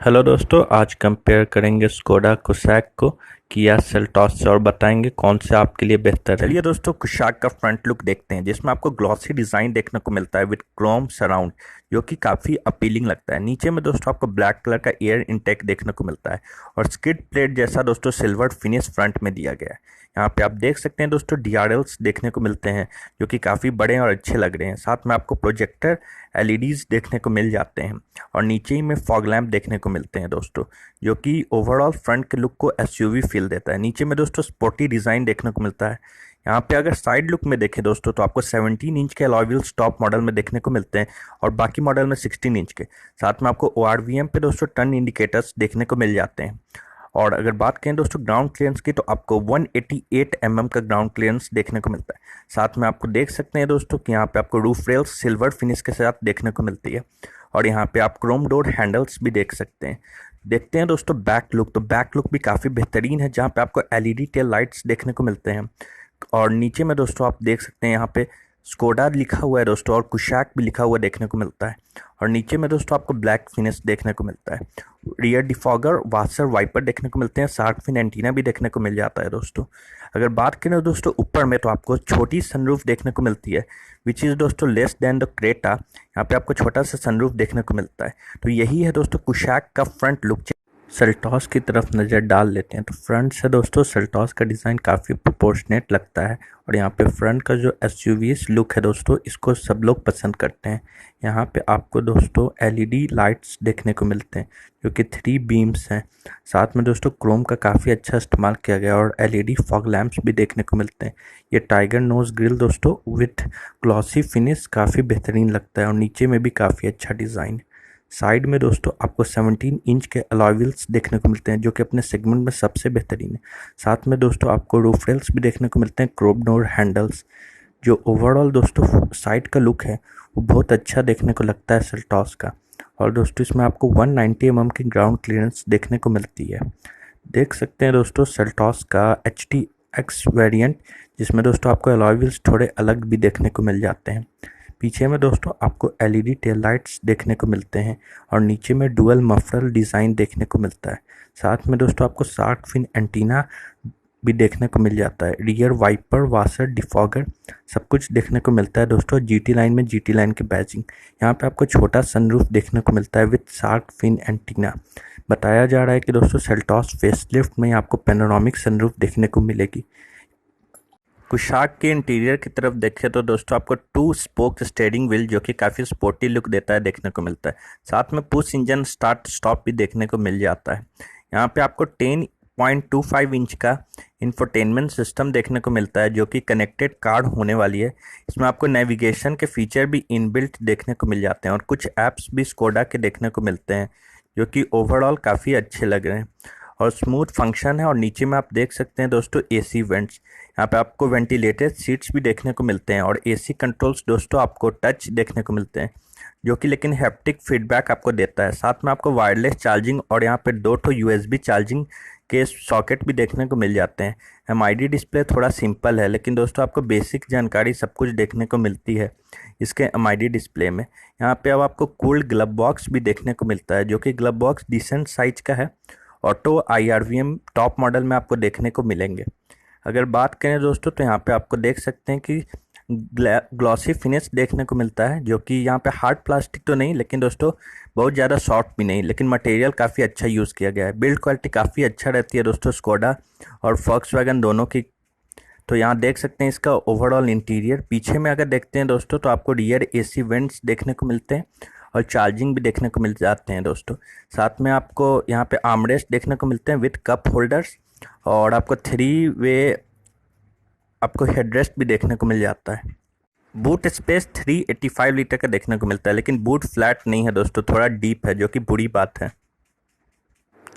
Hello दोस्तों, आज compare करेंगे स्कोडा कुशाक को किया सेल्टॉस से और बताएंगे कौन से आपके लिए बेहतर है। चलिए दोस्तों, कुशाक का फ्रंट लुक देखते हैं जिसमें आपको ग्लॉसी डिज़ाइन देखने को मिलता है विद क्रोम सराउंड, जो कि काफ़ी अपीलिंग लगता है। नीचे में दोस्तों आपको ब्लैक कलर का एयर इंटेक देखने को मिलता है और स्किड प्लेट जैसा दोस्तों सिल्वर फिनिश फ्रंट में दिया गया है। यहाँ पे आप देख सकते हैं दोस्तों DRLs देखने को मिलते हैं जो कि काफ़ी बड़े और अच्छे लग रहे हैं। साथ में आपको प्रोजेक्टर LEDs देखने को मिल जाते हैं और नीचे ही में फॉग लैम्प देखने को मिलते हैं दोस्तों, जो कि ओवरऑल फ्रंट के लुक को SUV फील देता है। नीचे में दोस्तों स्पोर्टी डिज़ाइन देखने को मिलता है। यहाँ पे अगर साइड लुक में देखें दोस्तों तो आपको 17 इंच के अलॉय व्हील्स टॉप मॉडल में देखने को मिलते हैं और बाकी मॉडल में 16 इंच के। साथ में आपको ORVM पे दोस्तों टर्न इंडिकेटर्स देखने को मिल जाते हैं। और अगर बात करें दोस्तों ग्राउंड क्लियरेंस की तो आपको 188 mm का ग्राउंड क्लियरेंस देखने को मिलता है। साथ में आपको देख सकते हैं दोस्तों कि यहाँ पे आपको रूफ रेल्स सिल्वर फिनिश के साथ देखने को मिलती है और यहाँ पे आप क्रोम डोर हैंडल्स भी देख सकते हैं। देखते हैं दोस्तों बैक लुक, तो बैक लुक भी काफ़ी बेहतरीन है जहाँ पे आपको LED टेल लाइट्स देखने को मिलते हैं और नीचे में दोस्तों आप देख सकते हैं यहाँ पे स्कोडा लिखा हुआ है दोस्तों और कुशाक भी लिखा हुआ देखने को मिलता है और नीचे में दोस्तों आपको ब्लैक फिनिश देखने को मिलता है। रियर डिफॉगर, वाशर, वाइपर देखने को मिलते हैं। शार्क फिन एंटीना भी देखने को मिल जाता है दोस्तों। अगर बात करें दोस्तों ऊपर में तो आपको छोटी सनरूफ देखने को मिलती है विच इज़ दोस्तों लेस देन द क्रेटा। यहाँ पे आपको छोटा सा सनरूफ देखने को मिलता है। तो यही है दोस्तों कुशाक का फ्रंट लुक। सेल्टॉस की तरफ नज़र डाल लेते हैं तो फ्रंट से दोस्तों सेल्टॉस का डिज़ाइन काफ़ी प्रोपोर्शनेट लगता है और यहाँ पे फ्रंट का जो SUV लुक है दोस्तों इसको सब लोग पसंद करते हैं। यहाँ पे आपको दोस्तों LED लाइट्स देखने को मिलते हैं जो कि 3 बीम्स हैं। साथ में दोस्तों क्रोम का काफ़ी अच्छा इस्तेमाल किया गया और LED फॉग लैम्प्स भी देखने को मिलते हैं। ये टाइगर नोज ग्रिल दोस्तों विथ ग्लॉसी फिनिश काफ़ी बेहतरीन लगता है और नीचे में भी काफ़ी अच्छा डिज़ाइन। साइड में दोस्तों आपको 17 इंच के अलॉय व्हील्स देखने को मिलते हैं जो कि अपने सेगमेंट में सबसे बेहतरीन है। साथ में दोस्तों आपको रूफ रेल्स भी देखने को मिलते हैं, क्रोम डोर हैंडल्स। जो ओवरऑल दोस्तों साइड का लुक है वो बहुत अच्छा देखने को लगता है सेल्टॉस का। और दोस्तों इसमें आपको 190 mm की ग्राउंड क्लियरेंस देखने को मिलती है। देख सकते हैं दोस्तों सेल्टॉस का HTX वेरिएंट जिसमें दोस्तों आपको अलॉय व्हील्स थोड़े अलग भी देखने को मिल जाते हैं। पीछे में दोस्तों आपको LED टेल लाइट्स देखने को मिलते हैं और नीचे में डुअल मफरल डिज़ाइन देखने को मिलता है। साथ में दोस्तों आपको शार्क फिन एंटीना भी देखने को मिल जाता है। रियर वाइपर, वाशर, डिफॉगर सब कुछ देखने को मिलता है दोस्तों। GT लाइन में GT लाइन की बैजिंग। यहाँ पे आपको छोटा सनरूफ देखने को मिलता है विथ शार्क फिन एंटीना। बताया जा रहा है कि दोस्तों सेल्टॉस फेसलिफ्ट में आपको पेनोरामिक सनरूफ देखने को मिलेगी। कुशाक के इंटीरियर की तरफ देखें तो दोस्तों आपको 2 स्पोक स्टीयरिंग व्हील जो कि काफ़ी स्पोर्टी लुक देता है देखने को मिलता है। साथ में पुश इंजन स्टार्ट स्टॉप भी देखने को मिल जाता है। यहाँ पे आपको 10.25 इंच का इंफोटेनमेंट सिस्टम देखने को मिलता है जो कि कनेक्टेड कार होने वाली है। इसमें आपको नेविगेशन के फीचर भी इनबिल्ट देखने को मिल जाते हैं और कुछ ऐप्स भी स्कोडा के देखने को मिलते हैं जो कि ओवरऑल काफ़ी अच्छे लग रहे हैं और स्मूथ फंक्शन है। और नीचे में आप देख सकते हैं दोस्तों AC वेंट्स। यहाँ पे आपको वेंटिलेटेड सीट्स भी देखने को मिलते हैं और AC कंट्रोल्स दोस्तों आपको टच देखने को मिलते हैं जो कि लेकिन हैप्टिक फीडबैक आपको देता है। साथ में आपको वायरलेस चार्जिंग और यहाँ पे 2 USB चार्जिंग के सॉकेट भी देखने को मिल जाते हैं। MID डिस्प्ले थोड़ा सिंपल है लेकिन दोस्तों आपको बेसिक जानकारी सब कुछ देखने को मिलती है इसके MID डिस्प्ले में। यहाँ पे अब आपको कूल्ड ग्लव बॉक्स भी देखने को मिलता है जो कि ग्लव बॉक्स डिसेंट साइज का है। ऑटो IRVM टॉप मॉडल में आपको देखने को मिलेंगे। अगर बात करें दोस्तों तो यहाँ पे आपको देख सकते हैं कि ग्लॉसी फिनिश देखने को मिलता है जो कि यहाँ पे हार्ड प्लास्टिक तो नहीं लेकिन दोस्तों बहुत ज़्यादा सॉफ्ट भी नहीं, लेकिन मटेरियल काफ़ी अच्छा यूज़ किया गया है। बिल्ड क्वालिटी काफ़ी अच्छा रहती है दोस्तों स्कोडा और फॉक्सवैगन दोनों की। तो यहाँ देख सकते हैं इसका ओवरऑल इंटीरियर। पीछे में अगर देखते हैं दोस्तों तो आपको रियर AC वेंट्स देखने को मिलते हैं और चार्जिंग भी देखने को मिल जाते हैं दोस्तों। साथ में आपको यहाँ पे आर्मरेस्ट देखने को मिलते हैं विथ कप होल्डर्स और आपको 3 वे आपको हेडरेस्ट भी देखने को मिल जाता है। बूट स्पेस 385 लीटर का देखने को मिलता है लेकिन बूट फ्लैट नहीं है दोस्तों, थोड़ा डीप है जो कि बुरी बात है।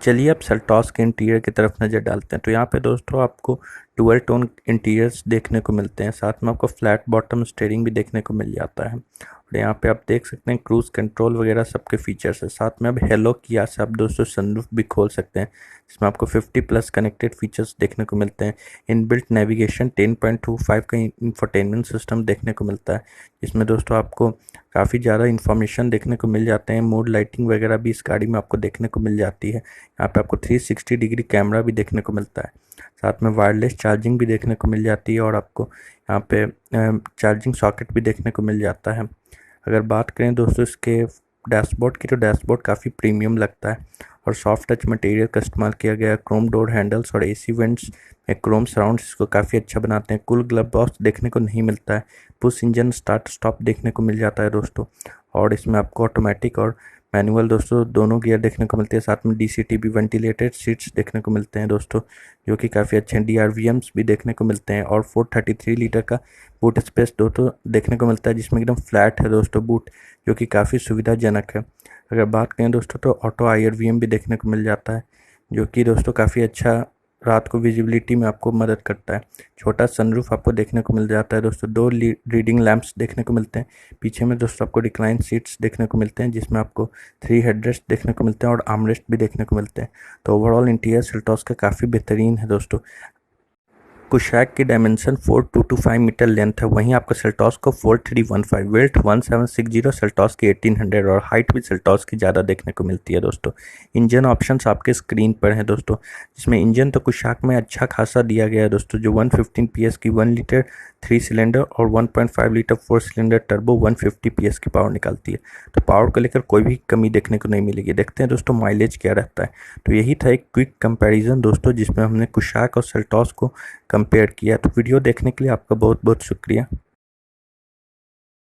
चलिए अब सेल्टॉस के इंटीरियर की तरफ नज़र डालते हैं तो यहाँ पे दोस्तों आपको डुअल टोन इंटीरियर्स देखने को मिलते हैं, साथ में आपको फ्लैट बॉटम स्टीयरिंग भी देखने को मिल जाता है। और यहाँ पे आप देख सकते हैं क्रूज कंट्रोल वगैरह सबके फीचर्स है। साथ में अब हेलो किया से आप दोस्तों सनरूफ भी खोल सकते हैं, जिसमें आपको 50 प्लस कनेक्टेड फीचर्स देखने को मिलते हैं। इनबिल्ट नेविगेशन 10.25 का इंफोटेनमेंट सिस्टम देखने को मिलता है, जिसमें दोस्तों आपको काफ़ी ज़्यादा इन्फॉर्मेशन देखने को मिल जाते हैं। मोड लाइटिंग वगैरह भी इस गाड़ी में आपको देखने को मिल जाती है। यहाँ पे आपको 360 डिग्री कैमरा भी देखने को मिलता है, साथ में वायरलेस चार्जिंग भी देखने को मिल जाती है और आपको यहाँ पे चार्जिंग सॉकेट भी देखने को मिल जाता है। अगर बात करें दोस्तों इसके डैशबोर्ड की, तो डैशबोर्ड काफ़ी प्रीमियम लगता है और सॉफ्ट टच मटेरियल का इस्तेमाल किया गया है। क्रोम डोर हैंडल्स और एसी वेंट्स में क्रोम सराउंड्स इसको काफ़ी अच्छा बनाते हैं। कूल ग्लव बॉक्स देखने को नहीं मिलता है। पुश इंजन स्टार्ट स्टॉप देखने को मिल जाता है दोस्तों, और इसमें आपको ऑटोमेटिक और मैनुअल दोस्तों दोनों गियर देखने को मिलते हैं। साथ में DCT वेंटिलेटेड सीट्स देखने को मिलते हैं दोस्तों, जो कि काफ़ी अच्छे हैं। DRVMs भी देखने को मिलते हैं और 433 लीटर का बूट स्पेस दोस्तों देखने को मिलता है, जिसमें एकदम फ्लैट है दोस्तों बूट, जो कि काफ़ी सुविधाजनक है। अगर बात करें दोस्तों तो ऑटो IRVM भी देखने को मिल जाता है, जो कि दोस्तों काफ़ी अच्छा रात को विजिबिलिटी में आपको मदद करता है। छोटा सनरूफ आपको देखने को मिल जाता है दोस्तों। 2 रीडिंग लैंप्स देखने को मिलते हैं। पीछे में दोस्तों आपको रिक्लाइन सीट्स देखने को मिलते हैं, जिसमें आपको 3 हेडरेस्ट देखने को मिलते हैं और आर्मरेस्ट भी देखने को मिलते हैं। तो ओवरऑल इंटीरियर सेल्टॉस का काफ़ी बेहतरीन है दोस्तों। कुशैक की डायमेंशन 4225 मीटर लेंथ है, वहीं आपका सेल्टॉस को 4315, वेट 1760, सेल्टॉस की 1800 और हाइट भी सेल्टॉस की ज़्यादा देखने को मिलती है दोस्तों। इंजन ऑप्शंस आपके स्क्रीन पर हैं दोस्तों, जिसमें इंजन तो कुशैक में अच्छा खासा दिया गया है दोस्तों, जो 115 PS की 1 लीटर 3 सिलेंडर और 1.5 लीटर 4 सिलेंडर टर्बो 150 PS की पावर निकालती है। तो पावर को लेकर कोई भी कमी देखने को नहीं मिलेगी। देखते हैं दोस्तों माइलेज क्या रहता है। तो यही था एक क्विक कंपैरिजन दोस्तों, जिसमें हमने कुशैक और सेल्टॉस को कंपेयर किया। तो वीडियो देखने के लिए आपका बहुत बहुत शुक्रिया।